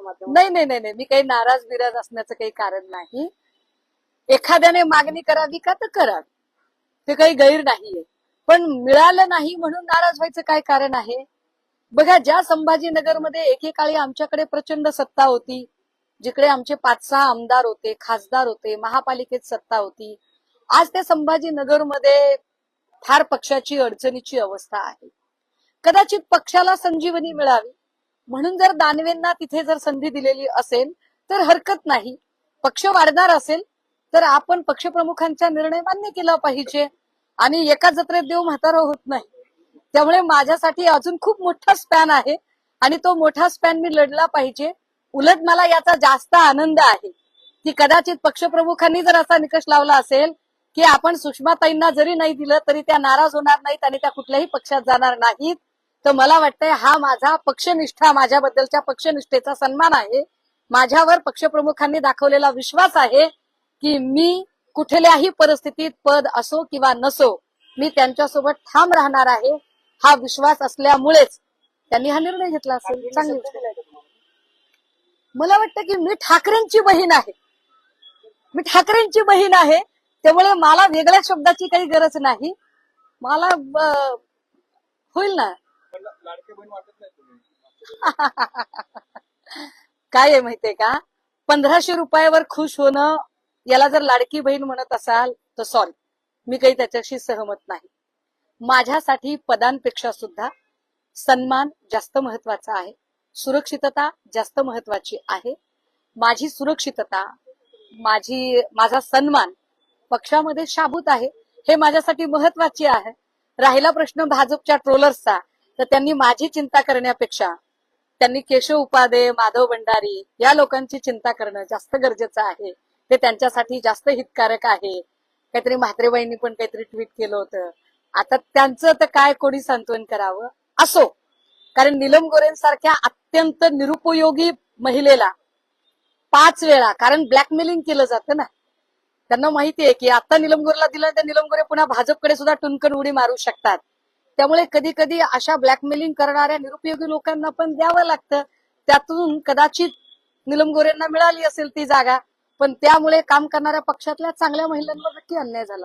प्रसारमाध्यमाच्या माध्यमातून? नाही नाही नाही नाही, मी काही नाराज बिराज असण्याचं काही कारण नाही. एखाद्याने मागणी करावी का तर करावी, ते काही गैर नाहीये. पण मिळालं नाही म्हणून नाराज व्हायचं काय कारण आहे? बघा, ज्या संभाजीनगरमध्ये एकेकाळी आमच्याकडे प्रचंड सत्ता होती, जिकडे आमचे 5-6 आमदार होते, खासदार होते, महापालिकेत सत्ता होती, आज त्या संभाजीनगरमध्ये फार पक्षाची अडचणीची अवस्था आहे. कदाचित पक्षाला संजीवनी मिळावी म्हणून जर दानवेंना तिथे जर संधी दिलेली असेल तर हरकत नाही. पक्ष वाढणार असेल तर आपण पक्षप्रमुखांचा निर्णय मान्य केला पाहिजे. आणि एका जत्रेत देव म्हातारा होत नाही. त्यामुळे माझ्यासाठी अजून खूप मोठा स्पॅन आहे आणि तो मोठा स्पॅन मी लढला पाहिजे. उलट मला याचा जास्त आनंद आहे की कदाचित पक्षप्रमुखांनी जर असा निकष लावला असेल की आपण सुषमाताईंना जरी नाही दिलं तरी त्या नाराज होणार नाहीत आणि त्या कुठल्याही पक्षात जाणार नाहीत, तर मला वाटतंय हा माझा पक्षनिष्ठा, माझ्याबद्दलच्या पक्षनिष्ठेचा सन्मान आहे. माझ्यावर पक्षप्रमुखांनी दाखवलेला विश्वास आहे की मी कुठल्याही परिस्थितीत, पद असो किंवा नसो, मी त्यांच्यासोबत ठाम राहणार आहे. हा विश्वास असल्यामुळेच त्यांनी हा निर्णय घेतला असेल. चांगली गोष्ट आहे. मला वाटतं की मी ठाकरेंची बहीण आहे, मी ठाकरेंची बहीण आहे, त्यामुळे मला वेगळ्या शब्दाची काही गरज नाही. मला होईल ना. लाडकी बहीण वाटत नाही तुम्ही? काय आहे माहितीये का, 1500 रुपयावर खुश होणं याला जर लाडकी बहीण म्हणत असाल तर सॉरी, मी काही त्याच्याशी सहमत नाही. माझ्यासाठी पदांपेक्षा सुद्धा सन्मान जास्त महत्वाचा आहे, सुरक्षितता जास्त महत्वाची आहे. माझी सुरक्षितता, माझा सन्मान पक्षामध्ये शाबूत आहे, हे माझ्यासाठी महत्वाचे आहे. राहिला प्रश्न भाजपच्या ट्रोलर्सचा, तर त्यांनी माझी चिंता करण्यापेक्षा त्यांनी केशव उपाध्ये, माधव भंडारी या लोकांची चिंता करणं जास्त गरजेचं आहे. ते त्यांच्यासाठी जास्त हितकारक आहे. काहीतरी म्हात्रेबाईंनी पण काहीतरी ट्विट केलं होतं. आता त्यांचं तर काय कोणी सांत्वन करावं असो, कारण नीलम गोरेंसारख्या अत्यंत निरुपयोगी महिलेला 5 वेळा, कारण ब्लॅकमेलिंग केलं जातं ना, त्यांना माहितीये की आता नीलम गोरेला दिलं तर नीलम गोरे पुन्हा भाजपकडे सुद्धा टुनकन उडी मारू शकतात. त्यामुळे कधी कधी अशा ब्लॅकमेलिंग करणाऱ्या निरुपयोगी लोकांना पण द्यावं लागतं. त्यातून कदाचित नीलम गोरेंना मिळाली असेल ती जागा, पण त्यामुळे काम करणाऱ्या पक्षातल्या चांगल्या महिलांवर नक्की अन्याय झाला.